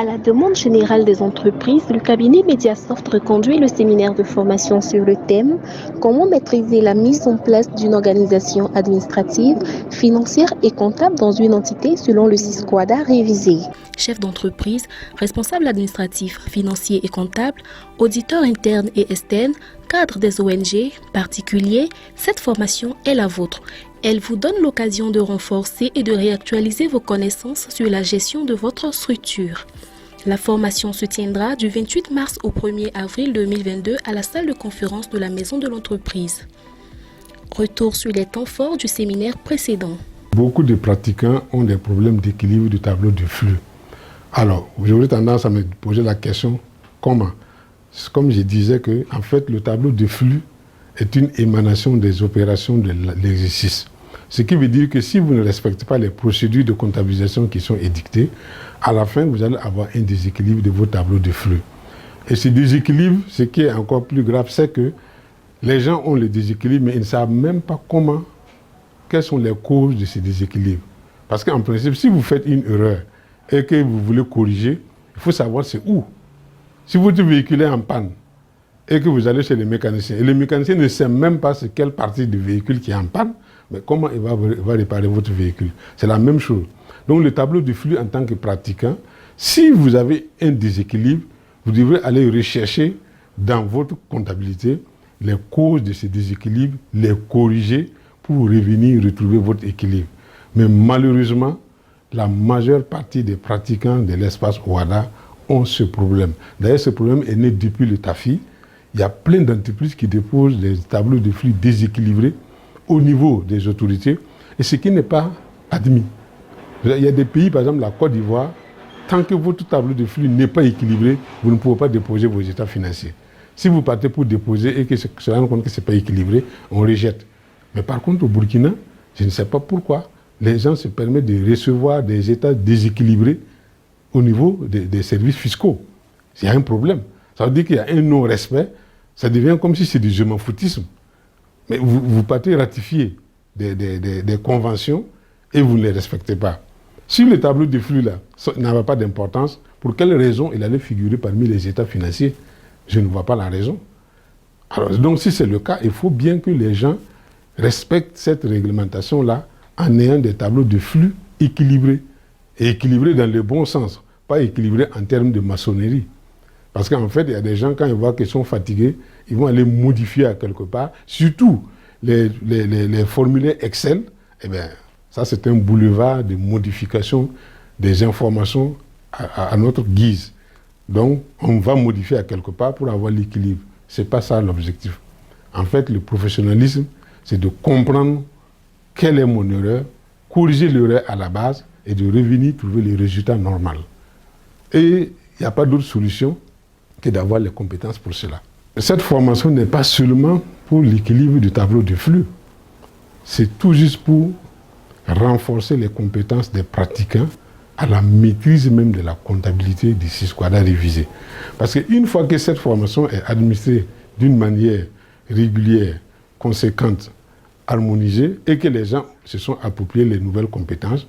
À la demande générale des entreprises, le cabinet Mediasoft reconduit le séminaire de formation sur le thème Comment maîtriser la mise en place d'une organisation administrative, financière et comptable dans une entité selon le SISQUADA révisé. Chef d'entreprise, responsable administratif, financier et comptable, auditeur interne et externe, cadre des ONG, particulier, cette formation est la vôtre. Elle vous donne l'occasion de renforcer et de réactualiser vos connaissances sur la gestion de votre structure. La formation se tiendra du 28 mars au 1er avril 2022 à la salle de conférence de la Maison de l'entreprise. Retour sur les temps forts du séminaire précédent. Beaucoup de pratiquants ont des problèmes d'équilibre du tableau de flux. Alors, j'aurais tendance à me poser la question, comment? Comme je disais que, en fait, le tableau de flux est une émanation des opérations de l'exercice. Ce qui veut dire que si vous ne respectez pas les procédures de comptabilisation qui sont édictées, à la fin, vous allez avoir un déséquilibre de vos tableaux de flux. Et ce déséquilibre, ce qui est encore plus grave, c'est que les gens ont le déséquilibre, mais ils ne savent même pas quelles sont les causes de ce déséquilibre. Parce qu'en principe, si vous faites une erreur et que vous voulez corriger, il faut savoir c'est où. Si votre véhicule est en panne et que vous allez chez le mécanicien, et le mécanicien ne sait même pas c'est quelle partie du véhicule qui est en panne, mais comment il va réparer votre véhicule? C'est la même chose. Donc le tableau de flux en tant que pratiquant, si vous avez un déséquilibre, vous devrez aller rechercher dans votre comptabilité les causes de ce déséquilibre, les corriger pour revenir retrouver votre équilibre. Mais malheureusement, la majeure partie des pratiquants de l'espace OHADA ont ce problème. D'ailleurs, ce problème est né depuis le TAFI. Il y a plein d'entreprises qui déposent des tableaux de flux déséquilibrés au niveau des autorités, et ce qui n'est pas admis. Il y a des pays, par exemple la Côte d'Ivoire, tant que votre tableau de flux n'est pas équilibré, vous ne pouvez pas déposer vos états financiers. Si vous partez pour déposer et que se rend compte que ce n'est pas équilibré, on rejette. Mais par contre, au Burkina, je ne sais pas pourquoi, les gens se permettent de recevoir des états déséquilibrés au niveau des services fiscaux. Il y a un problème. Ça veut dire qu'il y a un non-respect. Ça devient comme si c'est du je m'en foutisme. Mais vous partez ratifier des conventions et vous ne les respectez pas. Si le tableau de flux là n'avait pas d'importance, pour quelle raison il allait figurer parmi les états financiers? Je ne vois pas la raison. Alors, donc si c'est le cas, il faut bien que les gens respectent cette réglementation-là en ayant des tableaux de flux équilibrés. Et équilibrés dans le bon sens, pas équilibrés en termes de maçonnerie. Parce qu'en fait, il y a des gens, quand ils voient qu'ils sont fatigués, ils vont aller modifier à quelque part. Surtout les formulaires Excel, eh bien, ça c'est un boulevard de modification des informations à notre guise. Donc, on va modifier à quelque part pour avoir l'équilibre. Ce n'est pas ça l'objectif. En fait, le professionnalisme, c'est de comprendre quelle est mon erreur, corriger l'erreur à la base et de revenir trouver le résultat normal. Et il n'y a pas d'autre solution que d'avoir les compétences pour cela. Cette formation n'est pas seulement pour l'équilibre du tableau de flux, c'est tout juste pour renforcer les compétences des pratiquants à la maîtrise même de la comptabilité du SISQUADA révisé. Parce qu'une fois que cette formation est administrée d'une manière régulière, conséquente, harmonisée, et que les gens se sont appropriés les nouvelles compétences,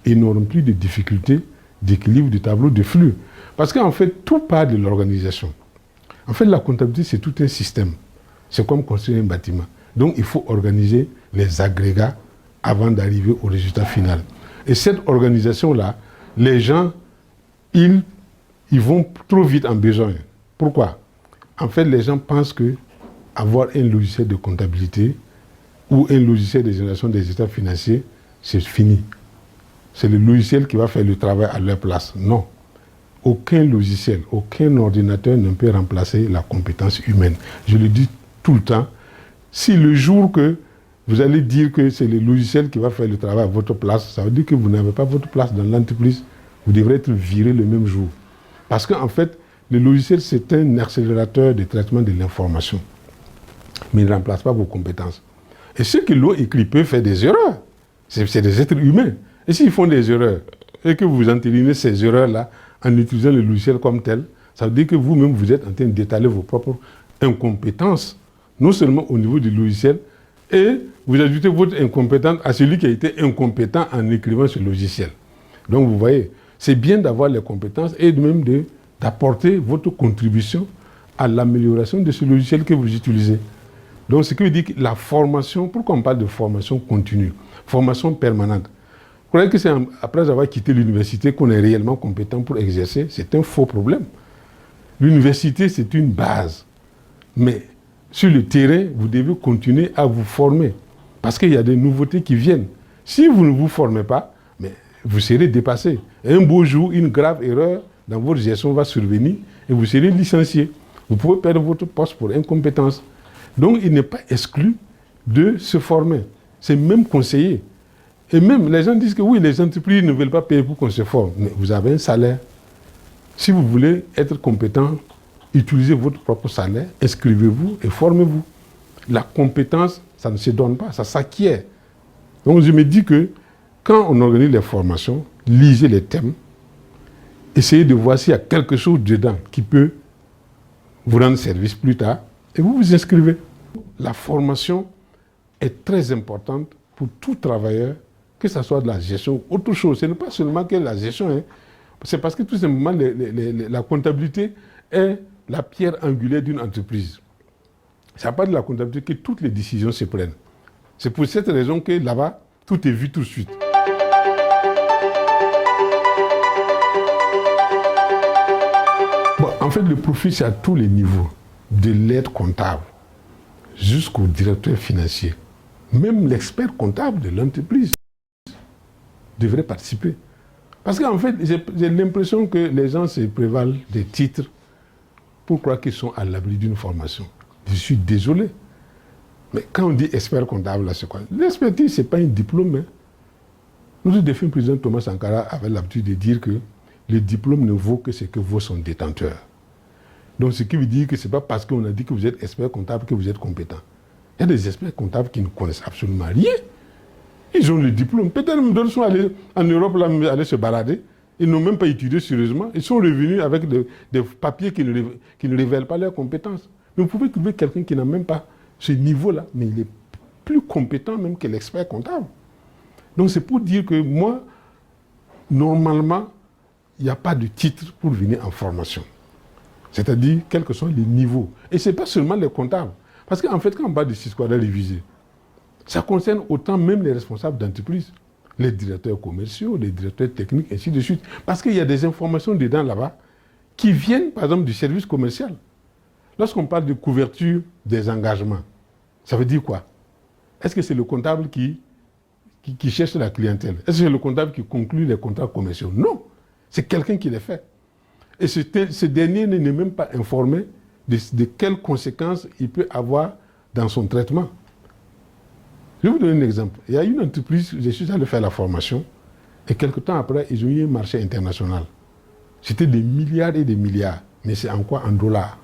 ils n'auront plus de difficultés d'équilibre du tableau de flux. Parce qu'en fait, tout part de l'organisation. En fait, la comptabilité, c'est tout un système. C'est comme construire un bâtiment. Donc, il faut organiser les agrégats avant d'arriver au résultat final. Et cette organisation-là, les gens, ils vont trop vite en besogne. Pourquoi? En fait, les gens pensent que avoir un logiciel de comptabilité ou un logiciel de génération des états financiers, c'est fini. C'est le logiciel qui va faire le travail à leur place. Non. Aucun logiciel, aucun ordinateur ne peut remplacer la compétence humaine. Je le dis tout le temps. Si le jour que vous allez dire que c'est le logiciel qui va faire le travail à votre place, ça veut dire que vous n'avez pas votre place dans l'entreprise. Vous devrez être viré le même jour. Parce qu'en fait, le logiciel, c'est un accélérateur de traitement de l'information. Mais il ne remplace pas vos compétences. Et ceux qui l'ont écrit peuvent faire des erreurs. C'est des êtres humains. Et s'ils font des erreurs, et que vous entérinez ces erreurs-là en utilisant le logiciel comme tel, ça veut dire que vous-même, vous êtes en train d'étaler vos propres incompétences, non seulement au niveau du logiciel, et vous ajoutez votre incompétence à celui qui a été incompétent en écrivant ce logiciel. Donc vous voyez, c'est bien d'avoir les compétences et même d'apporter votre contribution à l'amélioration de ce logiciel que vous utilisez. Donc, ce qui veut dire que la formation, pourquoi on parle de formation continue, formation permanente? Vous croyez que c'est après avoir quitté l'université qu'on est réellement compétent pour exercer? C'est un faux problème. L'université, c'est une base. Mais sur le terrain, vous devez continuer à vous former. Parce qu'il y a des nouveautés qui viennent. Si vous ne vous formez pas, mais vous serez dépassé. Un beau jour, une grave erreur dans votre gestion va survenir et vous serez licencié. Vous pouvez perdre votre poste pour incompétence. Donc, il n'est pas exclu de se former. C'est même conseillé. Et même, les gens disent que oui, les entreprises ne veulent pas payer pour qu'on se forme. Mais vous avez un salaire. Si vous voulez être compétent, utilisez votre propre salaire, inscrivez-vous et formez-vous. La compétence, ça ne se donne pas, ça s'acquiert. Donc, je me dis que quand on organise les formations, lisez les thèmes, essayez de voir s'il y a quelque chose dedans qui peut vous rendre service plus tard et vous vous inscrivez. La formation est très importante pour tout travailleur, que ce soit de la gestion ou autre chose. Ce n'est pas seulement que la gestion, hein. C'est parce que tout simplement la comptabilité est la pierre angulaire d'une entreprise. C'est à part de la comptabilité que toutes les décisions se prennent. C'est pour cette raison que là-bas, tout est vu tout de suite. Bon, en fait, le profit, c'est à tous les niveaux, de l'aide comptable jusqu'au directeur financier. Même l'expert comptable de l'entreprise devrait participer. Parce qu'en fait, j'ai l'impression que les gens se prévalent des titres pour croire qu'ils sont à l'abri d'une formation. Je suis désolé. Mais quand on dit expert comptable, là, c'est quoi? L'expertise, ce n'est pas un diplôme. Hein. Notre défunt président Thomas Sankara avait l'habitude de dire que le diplôme ne vaut que ce que vaut son détenteur. Donc, ce qui veut dire que ce n'est pas parce qu'on a dit que vous êtes expert comptable que vous êtes compétent. Il y a des experts comptables qui ne connaissent absolument rien. Ils ont le diplôme. Peut-être même d'autres sont allés en Europe, là, aller se balader. Ils n'ont même pas étudié sérieusement. Ils sont revenus avec des papiers qui ne révèlent pas leurs compétences. Mais vous pouvez trouver quelqu'un qui n'a même pas ce niveau-là, mais il est plus compétent même que l'expert comptable. Donc c'est pour dire que moi, normalement, il n'y a pas de titre pour venir en formation. C'est-à-dire, quels que soient les niveaux. Et ce n'est pas seulement les comptables. Parce qu'en fait, quand on parle de Cisquadra révisé, ça concerne autant même les responsables d'entreprise, les directeurs commerciaux, les directeurs techniques, ainsi de suite. Parce qu'il y a des informations dedans là-bas qui viennent, par exemple, du service commercial. Lorsqu'on parle de couverture des engagements, ça veut dire quoi? Est-ce que c'est le comptable qui cherche la clientèle? Est-ce que c'est le comptable qui conclut les contrats commerciaux? Non, c'est quelqu'un qui les fait. Et ce dernier n'est même pas informé de quelles conséquences il peut avoir dans son traitement. Je vais vous donner un exemple. Il y a une entreprise, je suis allé faire la formation, et quelque temps après, ils ont eu un marché international. C'était des milliards et des milliards, mais c'est en quoi? En dollars.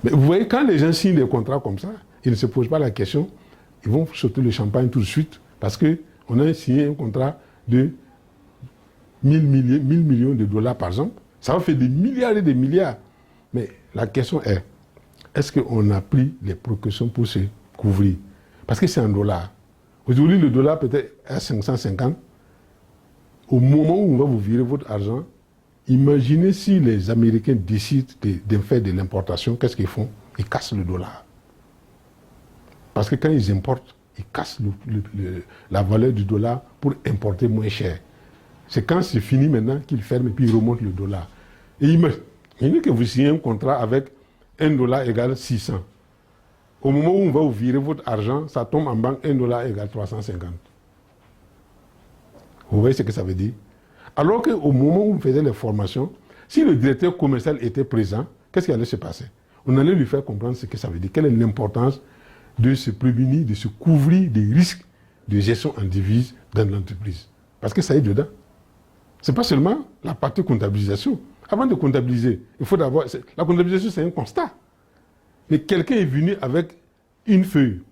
Mais vous voyez, quand les gens signent des contrats comme ça, ils ne se posent pas la question, ils vont sauter le champagne tout de suite, parce qu'on a signé un contrat de 1000 millions de dollars par exemple. Ça va faire des milliards et des milliards. Mais la question est, est-ce qu'on a pris les précautions pour se couvrir? Parce que c'est en dollars. Aujourd'hui, le dollar peut-être à 550. Au moment où on va vous virer votre argent, imaginez si les Américains décident de faire de l'importation, qu'est-ce qu'ils font? Ils cassent le dollar. Parce que quand ils importent, ils cassent la valeur du dollar pour importer moins cher. C'est quand c'est fini maintenant qu'ils ferment et puis ils remontent le dollar. Et imaginez que vous signez un contrat avec $1 égale 600. Au moment où on va vous virer votre argent, ça tombe en banque, $1 égale 350. Vous voyez ce que ça veut dire? Alors qu'au moment où on faisait les formations, si le directeur commercial était présent, qu'est-ce qui allait se passer? On allait lui faire comprendre ce que ça veut dire. Quelle est l'importance de se prémunir, de se couvrir des risques de gestion en devise dans l'entreprise. Parce que ça est dedans. Ce n'est pas seulement la partie comptabilisation. Avant de comptabiliser, il faut d'abord... La comptabilisation, c'est un constat. Mais quelqu'un est venu avec une feuille.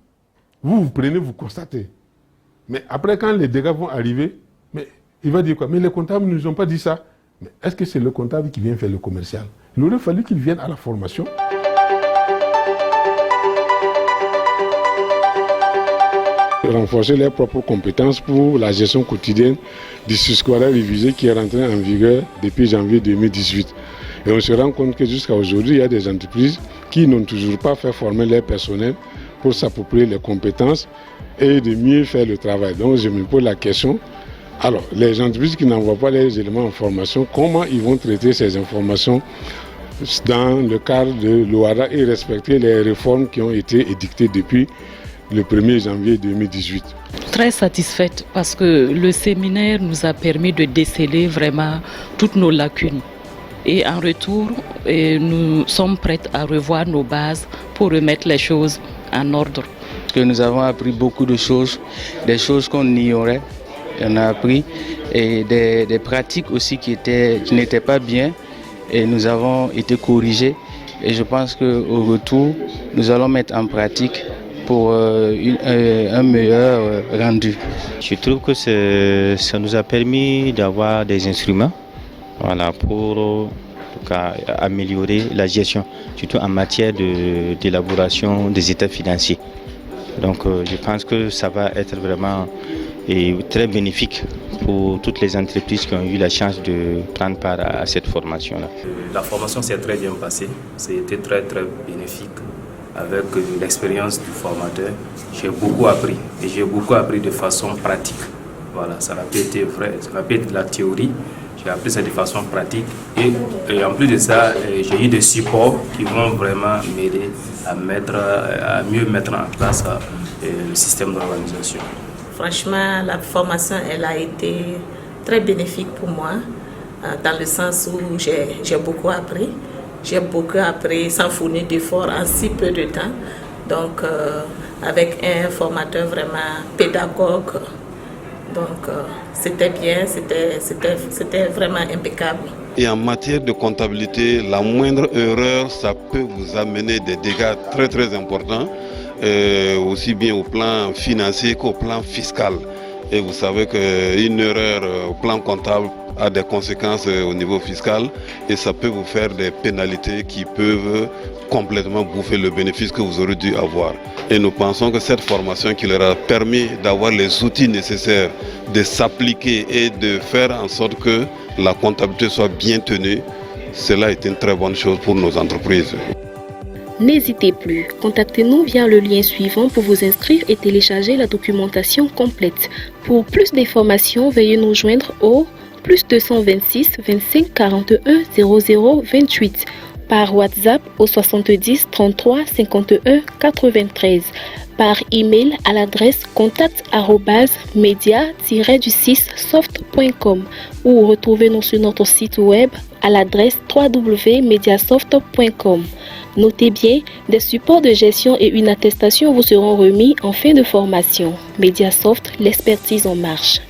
Vous prenez, vous constatez. Mais après, quand les dégâts vont arriver, mais il va dire quoi? Mais les comptables ne nous ont pas dit ça. Mais est-ce que c'est le comptable qui vient faire le commercial? Il aurait fallu qu'il vienne à la formation. renforcer leurs propres compétences pour la gestion quotidienne du scolaire révisé qui est rentré en vigueur depuis janvier 2018. Et on se rend compte que jusqu'à aujourd'hui, il y a des entreprises qui n'ont toujours pas fait former leur personnel pour s'approprier les compétences et de mieux faire le travail. Donc je me pose la question, alors les entreprises qui n'envoient pas les éléments en formation, comment ils vont traiter ces informations dans le cadre de l'OHADA et respecter les réformes qui ont été édictées depuis le 1er janvier 2018. Très satisfaite parce que le séminaire nous a permis de déceler vraiment toutes nos lacunes. Et en retour, nous sommes prêts à revoir nos bases pour remettre les choses en ordre. Que nous avons appris beaucoup de choses, des choses qu'on ignorait, on a appris, et des pratiques aussi qui n'étaient pas bien, et nous avons été corrigés. Et je pense qu'au retour, nous allons mettre en pratique pour un meilleur rendu. Je trouve que ça nous a permis d'avoir des instruments pour en tout cas, améliorer la gestion, surtout en matière d'élaboration des états financiers. Donc je pense que ça va être vraiment très bénéfique pour toutes les entreprises qui ont eu la chance de prendre part à cette formation-là. La formation s'est très bien passée, c'était très bénéfique. Avec l'expérience du formateur, j'ai beaucoup appris et j'ai beaucoup appris de façon pratique. Voilà, ça n'a pas été vrai, ça n'a pas été de la théorie, j'ai appris ça de façon pratique et en plus de ça, j'ai eu des supports qui vont vraiment m'aider à mieux mettre en place le système d'organisation. Franchement, la formation, elle a été très bénéfique pour moi, dans le sens où j'ai beaucoup appris. J'ai beaucoup appris sans fournir d'efforts en si peu de temps. Donc, avec un formateur vraiment pédagogue. Donc, c'était bien, c'était vraiment impeccable. Et en matière de comptabilité, la moindre erreur, ça peut vous amener des dégâts très importants, aussi bien au plan financier qu'au plan fiscal. Et vous savez qu'une erreur au plan comptable a des conséquences au niveau fiscal et ça peut vous faire des pénalités qui peuvent complètement bouffer le bénéfice que vous aurez dû avoir. Et nous pensons que cette formation qui leur a permis d'avoir les outils nécessaires, de s'appliquer et de faire en sorte que la comptabilité soit bien tenue, cela est une très bonne chose pour nos entreprises. N'hésitez plus, contactez-nous via le lien suivant pour vous inscrire et télécharger la documentation complète. Pour plus d'informations, veuillez nous joindre au +226 25 41 00 28 par WhatsApp au 70 33 51 93, par email à l'adresse contact@media-du6soft.com ou retrouvez-nous sur notre site web à l'adresse www.mediasoft.com. Notez bien, des supports de gestion et une attestation vous seront remis en fin de formation. Mediasoft, l'expertise en marche.